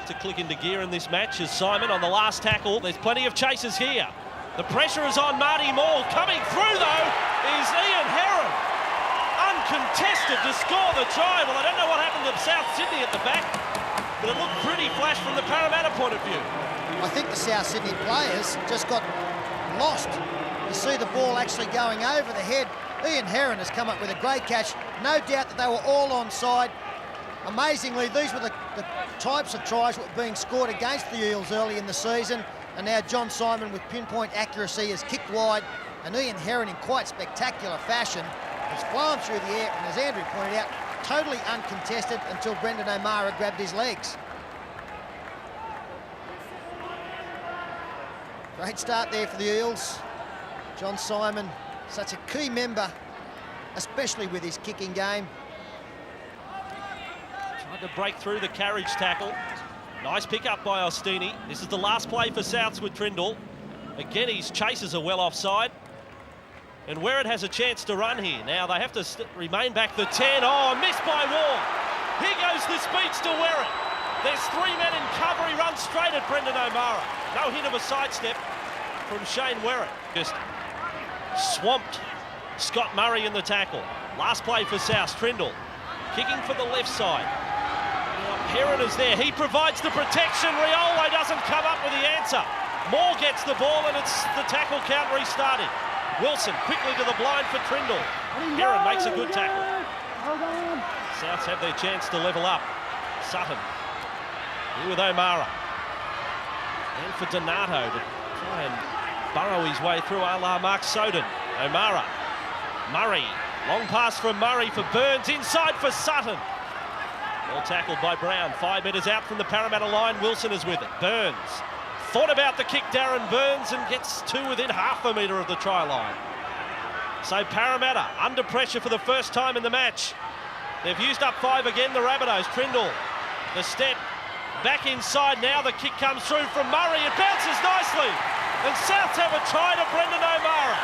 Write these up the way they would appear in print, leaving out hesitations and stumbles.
to click into gear in this match as Simon on the last tackle. There's plenty of chasers here. The pressure is on Marty Moore. Coming through, though, is Ian Heron. Uncontested to score the try. Well, I don't know what happened to South Sydney at the back, but it looked pretty flash from the Parramatta point of view. I think the South Sydney players just got lost. You see the ball actually going over the head. Ian Heron has come up with a great catch. No doubt that they were all onside. Amazingly, these were the types of tries that were being scored against the Eels early in the season. And now John Simon with pinpoint accuracy has kicked wide. And Ian Heron in quite spectacular fashion has flown through the air. And as Andrew pointed out, totally uncontested until Brendan O'Mara grabbed his legs. Great start there for the Eels. John Simon, such a key member, especially with his kicking game. Tried to break through the carriage tackle. Nice pick up by Ostini. This is the last play for Souths with Trindle. Again, his chasers are well offside. And Werrett has a chance to run here. Now they have to remain back the 10. Oh, missed by Wall. Here goes the speech to Werrett. There's 3 men in cover. He runs straight at Brendan O'Mara. No hint of a sidestep from Shane Werrett. Just swamped Scott Murray in the tackle. Last play for South. Trindle kicking for the left side. Heron is there. He provides the protection. Riolo doesn't come up with the answer. Moore gets the ball and it's the tackle count restarted. Wilson quickly to the blind for Trindle. Heron makes a good tackle. Souths have their chance to level up. Sutton here with O'Mara. And for Donato to try and burrow his way through a la Mark Soden. O'Mara. Murray. Long pass from Murray for Burns. Inside for Sutton. Well tackled by Brown. 5 metres out from the Parramatta line. Wilson is with it. Burns. Thought about the kick, Darren Burns, and gets to within half a metre of the try line. So Parramatta under pressure for the first time in the match. They've used up 5 again, the Rabbitohs. Trindle. The step. Back inside now. The kick comes through from Murray. It bounces nicely. And Souths have a try to Brendan O'Mara.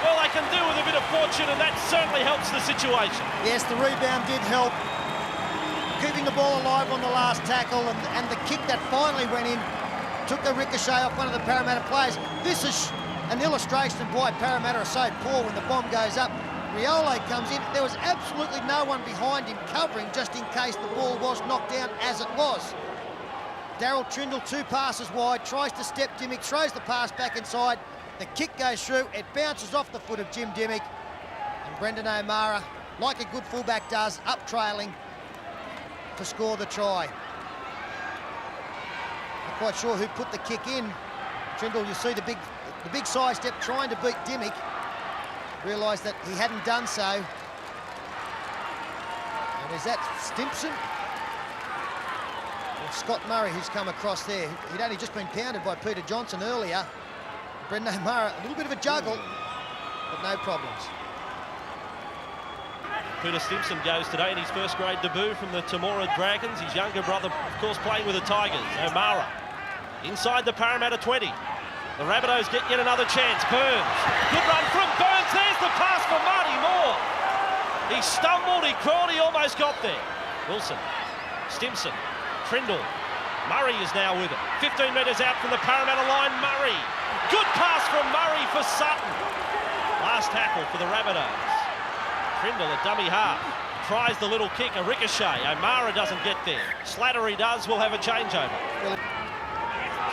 Well, they can do with a bit of fortune, and that certainly helps the situation. Yes, the rebound did help. Keeping the ball alive on the last tackle, and the kick that finally went in took a ricochet off one of the Parramatta players. This is an illustration of why Parramatta are so poor when the bomb goes up. Riolo comes in. There was absolutely no one behind him covering just in case the ball was knocked down as it was. Daryl Trindle, 2 passes wide, tries to step Dimmick, throws the pass back inside. The kick goes through, it bounces off the foot of Jim Dimmick. And Brendan O'Mara, like a good fullback does, up trailing to score the try. Not quite sure who put the kick in. Trindle, you see the big side step trying to beat Dimmick. Realised that he hadn't done so. And is that Stimpson? Well, Scott Murray who's come across there. He'd only just been pounded by Peter Johnson earlier. Brendan O'Mara, a little bit of a juggle, but no problems. Peter Stimpson goes today in his first grade debut from the Temora Dragons. His younger brother, of course, playing with the Tigers. O'Mara inside the Parramatta 20. The Rabbitohs get yet another chance. Burns. Good run from Burns. There's the pass for Marty Moore. He stumbled, he crawled, he almost got there. Wilson. Stimpson. Trindle. Murray is now with it. 15 metres out from the Parramatta line. Murray. Good pass from Murray for Sutton. Last tackle for the Rabbitohs. Trindle at dummy half. Tries the little kick, a ricochet. O'Mara doesn't get there. Slattery does. We'll have a changeover.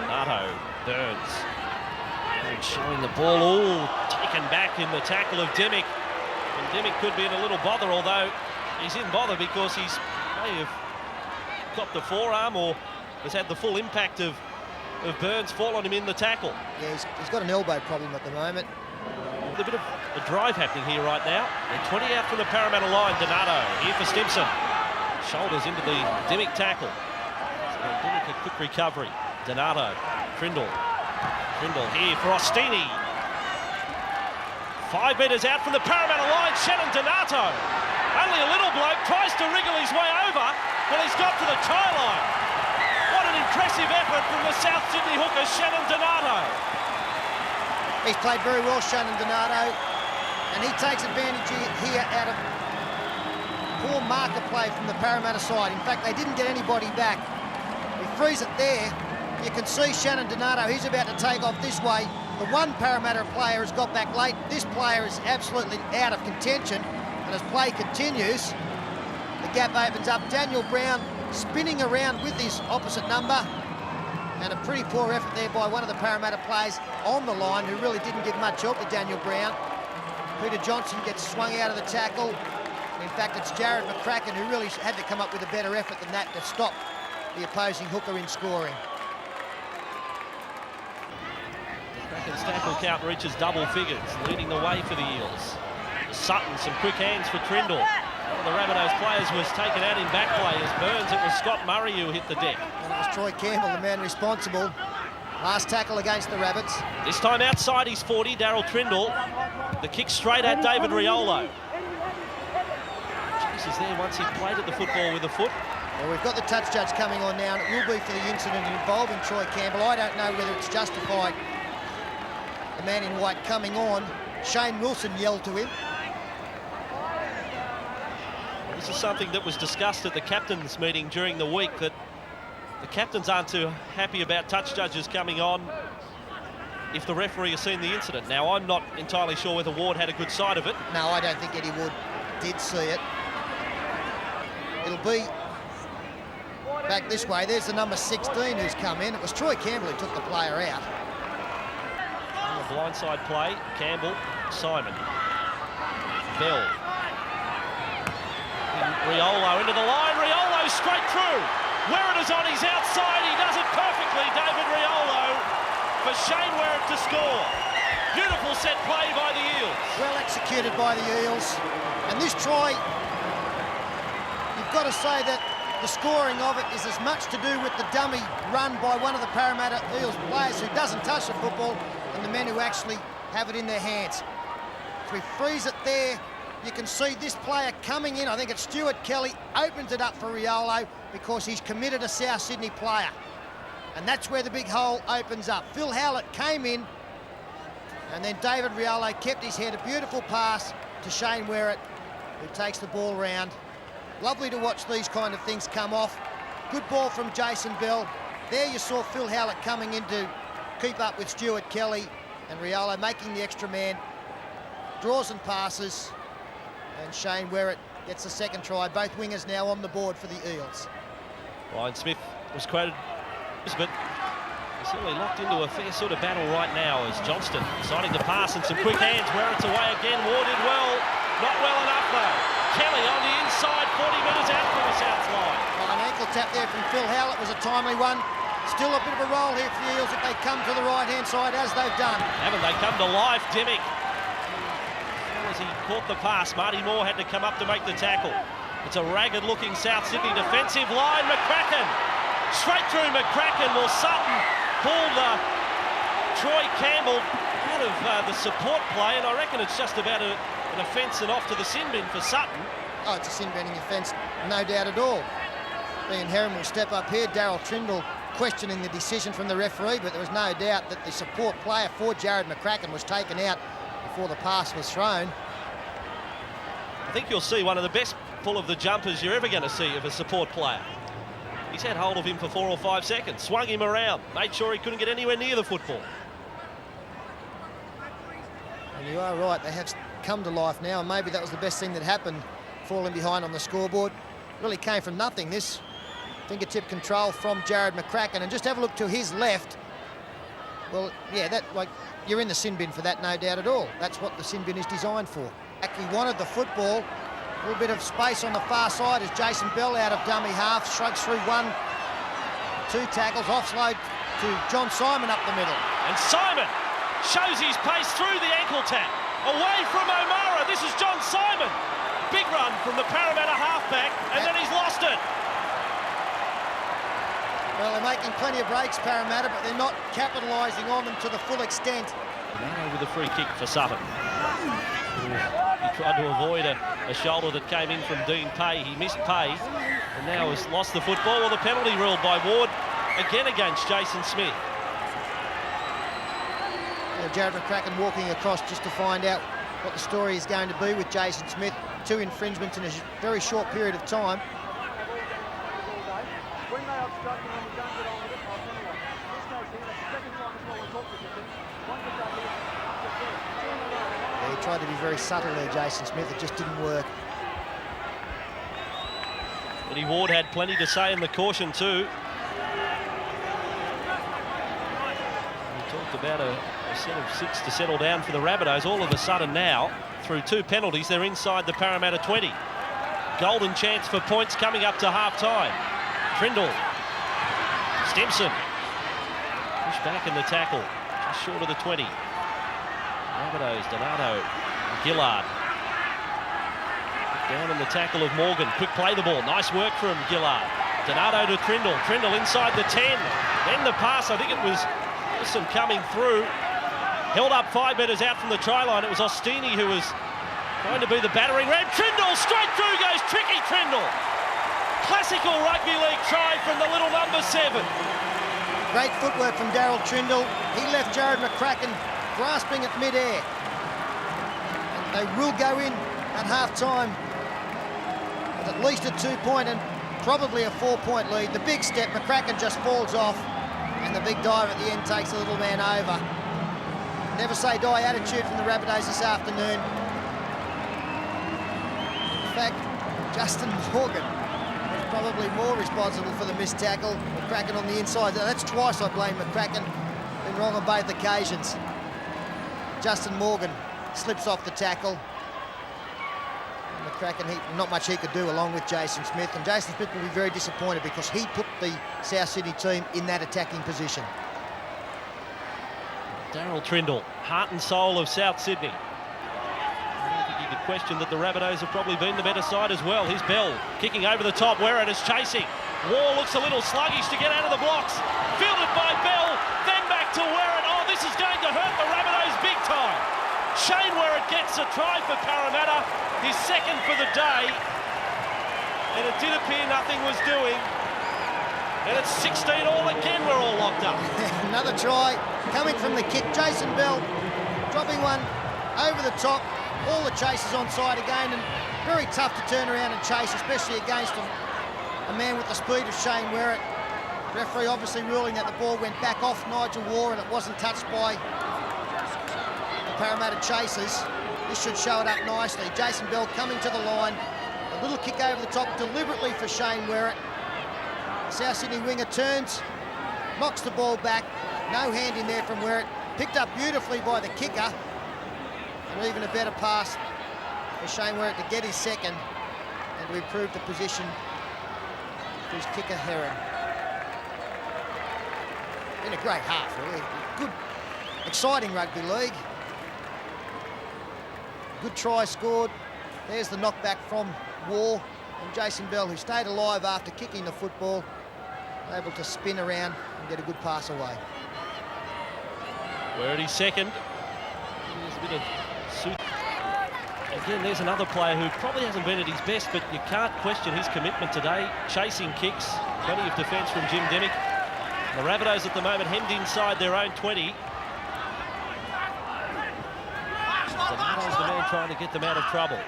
Donato. Burns. And showing the ball all taken back in the tackle of Dimmick. And Dimmick could be in a little bother, although he's in bother because he's may have got the forearm or has had the full impact of Burns fall on him in the tackle. Yeah, he's got an elbow problem at the moment. A bit of a drive happening here right now. And 20 out from the Parramatta line. Donato here for Stimpson. Shoulders into the Dimmick tackle. So Dimmick a quick recovery. Donato. Trindle. Trindle here for Ostini. 5 metres out from the Parramatta line. Shannon Donato. Only a little bloke. Tries to wriggle his way over. Well, he's got to the try line. What an impressive effort from the South Sydney hooker, Shannon Donato. He's played very well, Shannon Donato, and he takes advantage here out of poor marker play from the Parramatta side. In fact, they didn't get anybody back freeze it there. You can see Shannon Donato, he's about to take off this way. The one Parramatta player has got back late. This player is absolutely out of contention, and as play continues, the gap opens up. Daniel Brown spinning around with his opposite number, and a pretty poor effort there by one of the Parramatta players on the line who really didn't give much help to Daniel Brown. Peter Johnson gets swung out of the tackle. In fact, it's Jared McCracken who really had to come up with a better effort than that to stop the opposing hooker in scoring. McCracken's tackle count reaches double figures, leading the way for the Eels. Sutton, some quick hands for Trindle. One of the Rabbitohs players was taken out in back play as Burns. It was Scott Murray who hit the deck. And it was Troy Campbell, the man responsible. Last tackle against the Rabbits. This time outside his 40, Daryl Trindle. The kick straight at David Riolo. Is there once he played at the football with a foot. Well, we've got the touch judge coming on now, and it will be for the incident involving Troy Campbell. I don't know whether it's justified. The man in white coming on, Shane Wilson yelled to him. This is something that was discussed at the captain's meeting during the week, that the captains aren't too happy about touch judges coming on if the referee has seen the incident. Now, I'm not entirely sure whether Ward had a good side of it. No, I don't think Eddie Wood did see it. It'll be back this way. There's the number 16 who's come in. It was Troy Campbell who took the player out. A blindside play. Campbell, Simon, Bell. Riolo into the line. Riolo straight through. Where it is on his outside. He does it perfectly. David Riolo for Shane Werrett to score. Beautiful set play by the Eels. Well executed by the Eels. And this try, you've got to say that the scoring of it is as much to do with the dummy run by one of the Parramatta Eels players who doesn't touch the football and the men who actually have it in their hands. So we freeze it there. You can see this player coming in. I think it's Stuart Kelly, opens it up for Riolo because he's committed a South Sydney player. And that's where the big hole opens up. Phil Howlett came in, and then David Riolo kept his head. A beautiful pass to Shane Werrett, who takes the ball round. Lovely to watch these kind of things come off. Good ball from Jason Bell. There you saw Phil Howlett coming in to keep up with Stuart Kelly, and Riolo making the extra man. Draws and passes, and Shane Werrett gets the second try. Both wingers now on the board for the Eels. Ryan Smith was quoted, but he's certainly locked into a fair sort of battle right now as Johnston deciding to pass and some quick hands. Werrett's away again. Ward did well. Not well enough though. Kelly on the inside, 40 metres out from the South line. Well, an ankle tap there from Phil Howlett was a timely one. Still a bit of a roll here for the Eels if they come to the right-hand side, as they've done. Haven't they come to life, Dimmick? As he caught the pass, Marty Moore had to come up to make the tackle. It's a ragged-looking South Sydney defensive line. McCracken, straight through McCracken. Well, Sutton pulled Troy Campbell out of the support play, and I reckon it's just about an offence and off to the sin bin for Sutton. Oh, it's a sin-binning offence, no doubt at all. Ian Herron will step up here. Daryl Trindle questioning the decision from the referee, but there was no doubt that the support player for Jared McCracken was taken out before the pass was thrown. I think you'll see one of the best pull of the jumpers you're ever going to see of a support player. He's had hold of him for 4 or 5 seconds, swung him around, made sure he couldn't get anywhere near the football. And you are right, they have come to life now, and maybe that was the best thing that happened, falling behind on the scoreboard. Really came from nothing, this fingertip control from Jared McCracken. And just have a look to his left. Well, yeah, that, like, you're in the sin bin for that, no doubt at all. That's what the sin bin is designed for. He wanted the football. A little bit of space on the far side as Jason Bell out of dummy half, shrugs through 1, 2 tackles, offload to John Simon up the middle. And Simon shows his pace through the ankle tap. Away from O'Mara, this is John Simon. Big run from the Parramatta halfback, and then he's lost it. Well, they're making plenty of breaks, Parramatta, but they're not capitalising on them to the full extent. Now with a free kick for Sutton. He tried to avoid a shoulder that came in from Dean Pay. He missed Pay, and now has lost the football. Well, the penalty ruled by Ward again against Jason Smith. Jared McCracken walking across just to find out what the story is going to be with Jason Smith. 2 infringements in a very short period of time. When they obstruct and when you don't get on with it, I'll tell you what. This goes here, that's the second time this ball was hooked with the thing. One gets up here, up the first. Two in a row. Yeah, he tried to be very subtle there, Jason Smith. It just didn't work. Eddie Ward had plenty to say in the caution too. We talked about a set of 6 to settle down for the Rabbitohs. All of a sudden now, through 2 penalties, they're inside the Parramatta 20. Golden chance for points coming up to half-time. Trindle. Stimson. Push back in the tackle. Just short of the 20. Rabbitohs, Donato, Gillard. Down in the tackle of Morgan. Quick play the ball. Nice work from Gillard. Donato to Trindle. Trindle inside the 10. Then the pass. I think it was Wilson coming through. Held up 5 metres out from the try line. It was Ostini who was trying to be the battering ram. Trindle straight through goes tricky Trindle. Classical rugby league try from the little number 7. Great footwork from Daryl Trindle. He left Jared McCracken grasping at mid-air. And they will go in at half-time with at least a 2-point and probably a 4-point lead. The big step, McCracken just falls off, and the big dive at the end takes the little man over. Never say die attitude from the Rabbitohs this afternoon. In fact, Justin Morgan was probably more responsible for the missed tackle. McCracken on the inside. That's twice I blame McCracken. Been wrong on both occasions. Justin Morgan slips off the tackle. McCracken, not much he could do along with Jason Smith, and Jason Smith will be very disappointed because he put the South Sydney team in that attacking position. Daryl Trindle, heart and soul of South Sydney. I don't think you could question that the Rabbitohs have probably been the better side as well. Here's Bell kicking over the top. Werrett is chasing. Wall looks a little sluggish to get out of the blocks. Fielded by Bell, then back to Werrett. Oh, this is going to hurt the Rabbitohs big time. Shane Werrett gets a try for Parramatta, his second for the day. And it did appear nothing was doing. And it's 16 all again, we're all locked up. Another try coming from the kick. Jason Bell dropping one over the top. All the chasers onside again, and very tough to turn around and chase, especially against a man with the speed of Shane Werrett. Referee obviously ruling that the ball went back off Nigel Waugh and it wasn't touched by the Parramatta chasers. This should show it up nicely. Jason Bell coming to the line. A little kick over the top deliberately for Shane Werrett. South Sydney winger turns, knocks the ball back. No hand in there from Werrett. Picked up beautifully by the kicker. And even a better pass for Shane Werrett to get his second and to improve the position for his kicker, Heron. Been a great half, really. Good, exciting rugby league. Good try scored. There's the knockback from Waugh and Jason Bell, who stayed alive after kicking the football, able to spin around and get a good pass away. Werrett his second. There's a bit of suit. Again, there's another player who probably hasn't been at his best, but you can't question his commitment today. Chasing kicks, plenty of defence from Jim Demick. The Rabbitohs at the moment hemmed inside their own 20. Donato's the man trying to get them out of trouble.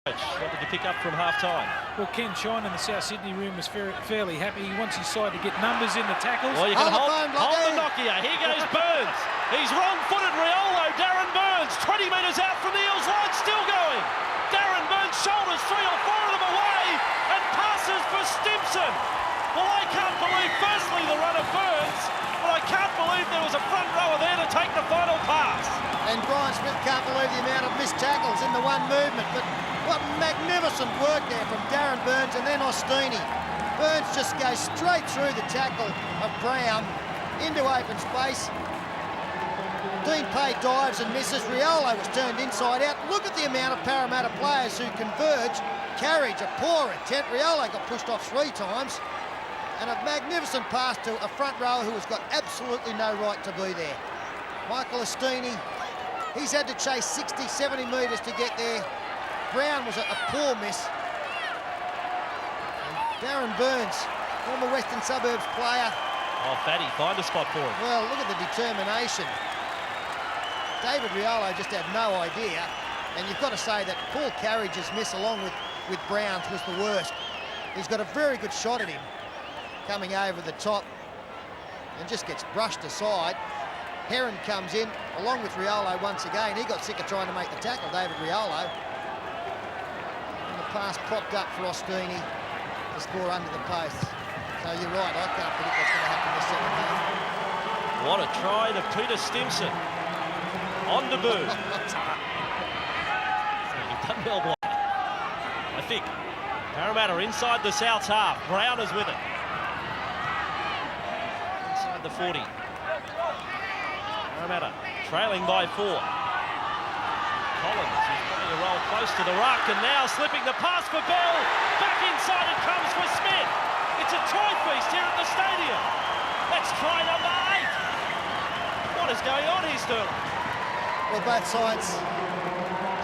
What did you pick up from half-time? Well, Ken Shine in the South Sydney room was fairly happy. He wants his side to get numbers in the tackles. Well, you can hold the Nokia. Here goes Burns. He's wrong-footed Riolo. Darren Burns, 20 metres out from the Eels line, still going. Darren Burns shoulders 3 or 4 of them away and passes for Stimson. Well, I can't believe, firstly, the run of Burns, but I can't believe there was a front rower there to take the final pass. And Brian Smith can't believe the amount of missed tackles in the one movement, but what magnificent work there from Darren Burns and then Ostini. Burns just goes straight through the tackle of Brown into open space. Dean Pay dives and misses. Riolo was turned inside out. Look at the amount of Parramatta players who converge. Carriage, a poor attempt. Riolo got pushed off 3 times. And a magnificent pass to a front rower who has got absolutely no right to be there. Michael Ostini, he's had to chase 60, 70 metres to get there. Brown was a poor miss. And Darren Burns, former Western Suburbs player. Oh, Fatty, find a spot for him. Well, look at the determination. David Riolo just had no idea. And you've got to say that Paul Carriage's miss along with Brown's was the worst. He's got a very good shot at him coming over the top and just gets brushed aside. Heron comes in along with Riolo once again. He got sick of trying to make the tackle, David Riolo. And the pass popped up for Ostini to score under the post. So you're right, I can't predict what's going to happen in the second half. What a try to Peter Stimson. On debut. You've done well, Black. I think Parramatta inside the South's half. Brown is with it. Inside the 40. Parramatta trailing by 4. Collins is playing a roll close to the ruck and now slipping the pass for Bell. Back inside it comes for Smith. It's a try feast here at the stadium. That's try number 8. What is going on here, Sterling? Well, both sides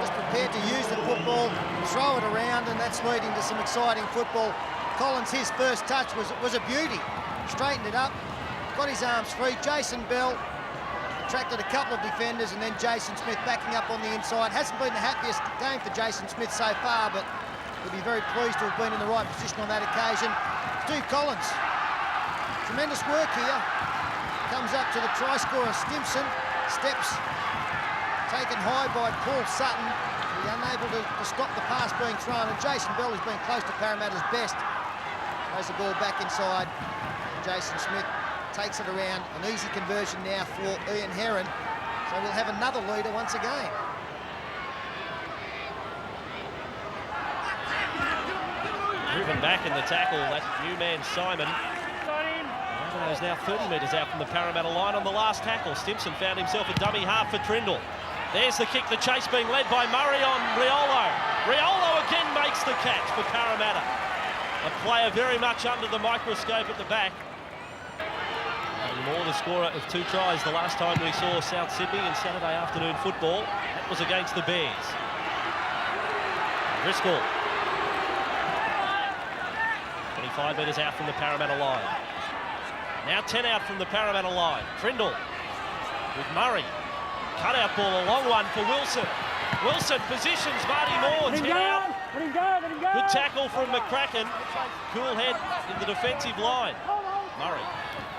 just prepared to use the football, throw it around, and that's leading to some exciting football. Collins, his first touch was a beauty. Straightened it up, got his arms free. Jason Bell attracted a couple of defenders, and then Jason Smith backing up on the inside. Hasn't been the happiest game for Jason Smith so far, but he'll be very pleased to have been in the right position on that occasion. Steve Collins, tremendous work here. Comes up to the try scorer, Stimson. Steps taken high by Paul Sutton. He's unable to stop the pass being thrown, and Jason Bell has been close to Parramatta's best. Throws the ball back inside. And Jason Smith takes it around. An easy conversion now for Ian Heron. So we'll have another leader once again. Driven back in the tackle, that new man Simon. Rabbitohs now 30 metres out from the Parramatta line on the last tackle. Stimson found himself a dummy half for Trindle. There's the kick, the chase being led by Murray on Riolo. Riolo again makes the catch for Parramatta. A player very much under the microscope at the back. Moore, the scorer of 2 tries the last time we saw South Sydney in Saturday afternoon football. That was against the Bears. Driscoll. 25 metres out from the Parramatta line. Now 10 out from the Parramatta line. Trindle with Murray. Cut-out ball, a long one for Wilson. Wilson positions Marty Moore. 10 out. Good tackle from McCracken. Cool head in the defensive line. Murray.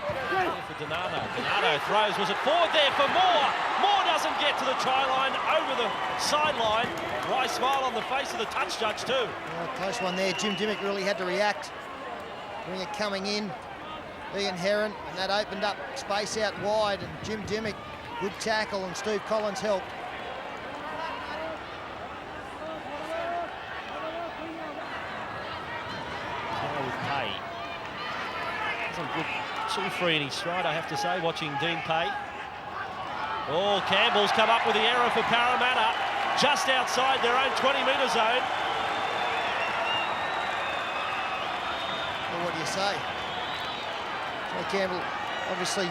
For Donato. Donato throws. Was it forward there for Moore? Moore doesn't get to the try line, over the sideline. Dry smile on the face of the touch judge too. Close one there. Jim Dimmick really had to react. Winger coming in, Ian Heron, and that opened up space out wide, and Jim Dimmick, good tackle, and Steve Collins helped. With Pay. Some good free in his stride, I have to say, watching Dean Pay. Oh, Campbell's come up with the error for Parramatta, just outside their own 20-metre zone. Well, what do you say? Troy Campbell obviously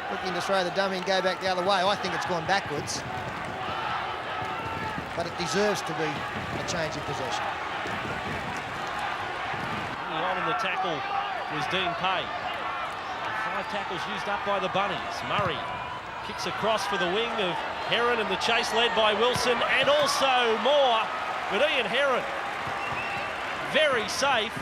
looking to throw the dummy and go back the other way. I think it's gone backwards, but it deserves to be a change of possession. On in the tackle was Dean Pay. 5 tackles used up by the Bunnies. Murray kicks across for the wing of Heron, and the chase led by Wilson and also Moore. But Ian Heron, very safe.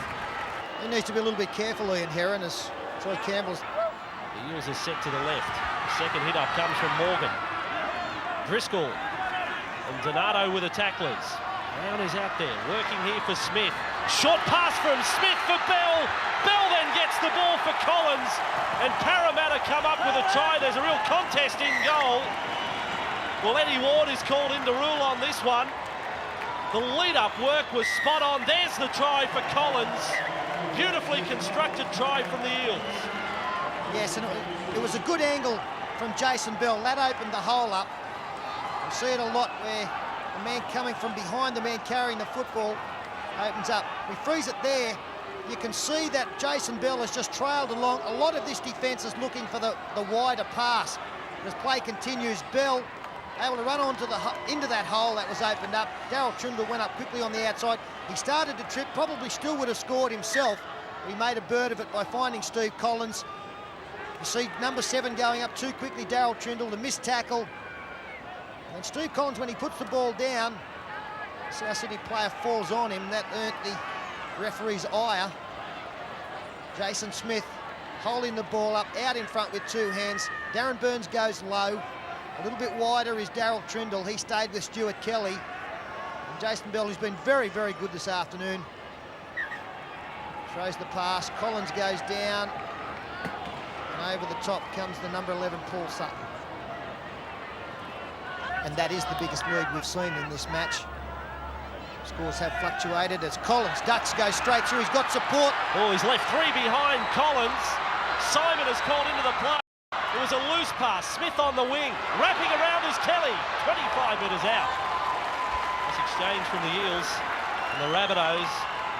He needs to be a little bit careful, Ian Heron, as Troy Campbell's... The Eels are set to the left. The second hit up comes from Morgan. Driscoll and Donato with the tacklers. Brown is out there, working here for Smith. Short pass from Smith for Bell. Bell then gets the ball for Collins, and Parramatta come up with a try. There's a real contest in goal. Well, Eddie Ward is called in to rule on this one. The lead-up work was spot on. There's the try for Collins. Beautifully constructed try from the Eels. Yes, and it was a good angle from Jason Bell. That opened the hole up. You see it a lot where the man coming from behind the man carrying the football opens up. We freeze it there. You can see that Jason Bell has just trailed along. A lot of this defence is looking for the wider pass. As play continues, Bell able to run into that hole that was opened up. Darryl Trindle went up quickly on the outside. He started to trip, probably still would have scored himself. He made a bird of it by finding Steve Collins. You see number 7 going up too quickly, Darryl Trindle, the missed tackle. And Steve Collins, when he puts the ball down, South Sydney player falls on him. That earned the referee's ire. Jason Smith holding the ball up, out in front with two hands. Darren Burns goes low. A little bit wider is Daryl Trindle. He stayed with Stuart Kelly. And Jason Bell, who's been very, very good this afternoon, throws the pass. Collins goes down. And over the top comes the number 11, Paul Sutton. And that is the biggest lead we've seen in this match. Scores have fluctuated as Collins ducks, goes straight through. He's got support. Oh, he's left three behind Collins. Simon is called into the play. It was a loose pass. Smith on the wing. Wrapping around is Kelly. 25 metres out. Nice exchange from the Eels. And the Rabbitohs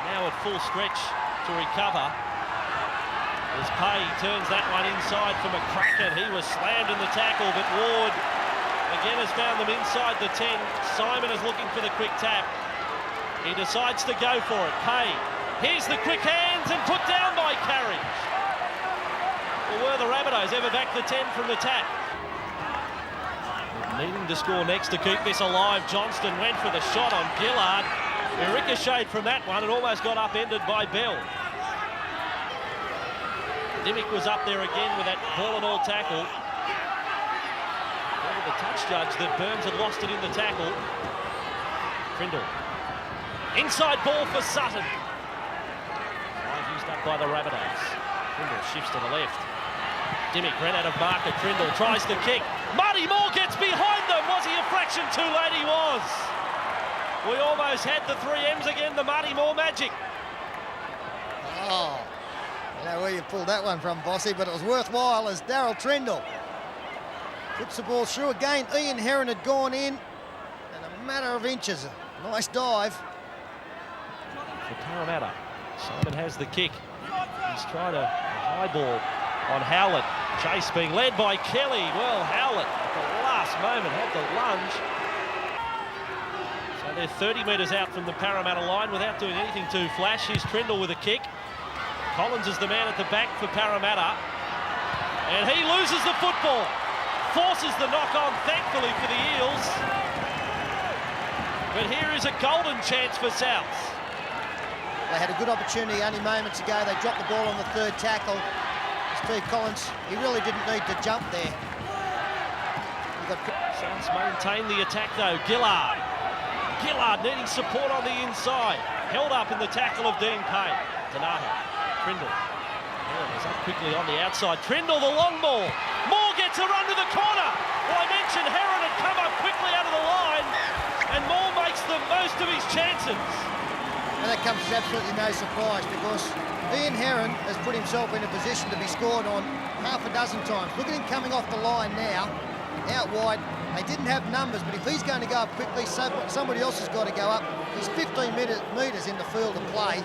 now at full stretch to recover. As Pay turns that one inside for McCracken. He was slammed in the tackle, but Ward again has found them inside the 10. Simon is looking for the quick tap. He decides to go for it. Pay. Here's the quick hands and put down by Carriage. Well, were the Rabbitohs ever back the 10 from the tap? Needing to score next to keep this alive. Johnston went for the shot on Gillard. He ricocheted from that one and almost got upended by Bell. Dimmick was up there again with that ball and all tackle. Over the touch judge that Burns had lost it in the tackle. Trindle. Inside ball for Sutton. Used up by the Rabbitohs. Trindle shifts to the left. Dimmick ran out of marker. Trindle tries to kick. Marty Moore gets behind them. Was he a fraction too late? He was. We almost had the 3 M's again, the Marty Moore magic. Oh, I don't know where you pulled that one from, Bossy, but it was worthwhile as Daryl Trindle puts the ball through again. Ian Heron had gone in, and a matter of inches. A nice dive. For Parramatta, Simon has the kick. He's tried a high ball on Howlett. Chase being led by Kelly. Well, Howlett at the last moment had the lunge. So they're 30 metres out from the Parramatta line without doing anything too flash. Here's Trindle with a kick. Collins is the man at the back for Parramatta. And he loses the football. Forces the knock-on, thankfully, for the Eels. But here is a golden chance for Souths. They had a good opportunity only moments ago. They dropped the ball on the third tackle. Steve Collins, he really didn't need to jump there. Souths maintain the attack, though. Gillard needing support on the inside. Held up in the tackle of Dean Payne. Donato. Trindle. He's up quickly on the outside. Trindle, the long ball. Moore gets a run to the corner. Well, I mentioned Heron had come up quickly out of the line, and Moore makes the most of his chances. And that comes as absolutely no surprise because Ian Heron has put himself in a position to be scored on half a dozen times. Look at him coming off the line now, out wide. They didn't have numbers, but if he's going to go up quickly, somebody else has got to go up. He's 15 metres in the field of play.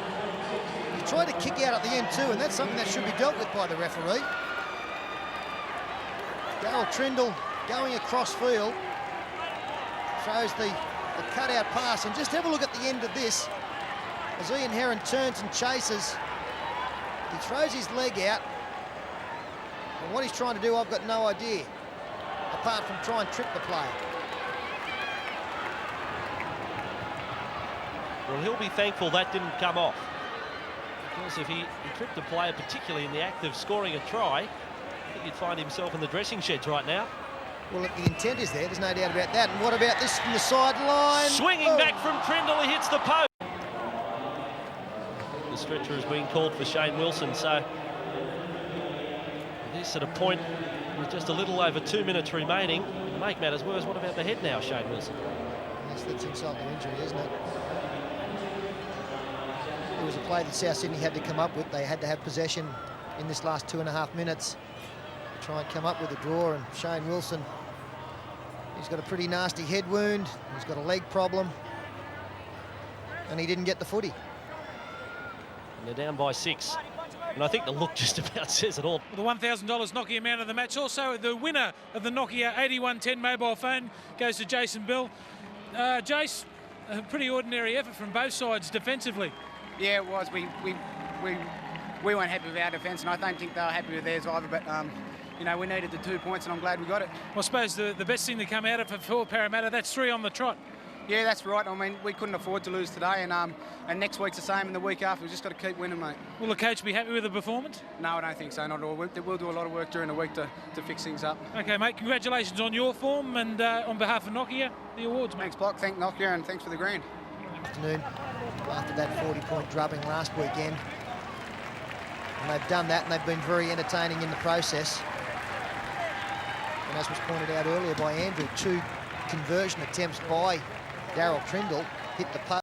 He tried to kick out at the end too, and that's something that should be dealt with by the referee. Daryl Trindle going across field, throws the cutout pass, and just have a look at the end of this. As Ian Heron turns and chases, he throws his leg out. And what he's trying to do, I've got no idea, apart from try and trip the player. Well, he'll be thankful that didn't come off. Because if he tripped the player, particularly in the act of scoring a try, I think he'd find himself in the dressing sheds right now. Well, look, the intent is there's no doubt about that. And what about this from the sideline? Swinging back from Trindle, he hits the post. The stretcher has been called for Shane Wilson, so this at a point with just a little over 2 minutes remaining. To make matters worse, what about the head now, Shane Wilson? Yes, that's insult to injury, isn't it? It was a play that South Sydney had to come up with. They had to have possession in this last 2.5 minutes to try and come up with a draw, and Shane Wilson, he's got a pretty nasty head wound, he's got a leg problem, and he didn't get the footy. And they're down by 6. And I think the look just about says it all. The $1,000 Nokia man of the match. Also, the winner of the Nokia 8110 mobile phone goes to Jason Bell. Jace, a pretty ordinary effort from both sides defensively. Yeah, it was. We weren't happy with our defence, and I don't think they were happy with theirs either. But you know, we needed the 2 points, and I'm glad we got it. Well, I suppose the best thing to come out of it for Parramatta, that's 3 on the trot. Yeah, that's right. I mean, we couldn't afford to lose today, and next week's the same, and the week after. We've just got to keep winning, mate. Will the coach be happy with the performance? No, I don't think so, not at all. We'll do a lot of work during the week to fix things up. Okay, mate, congratulations on your form, and on behalf of Nokia, the awards, mate. Thanks, Block. Thank Nokia, and thanks for the grand. Afternoon, after that 40-point drubbing last weekend. And they've done that, and they've been very entertaining in the process. And as was pointed out earlier by Andrew, 2 conversion attempts by Trindle hit the post.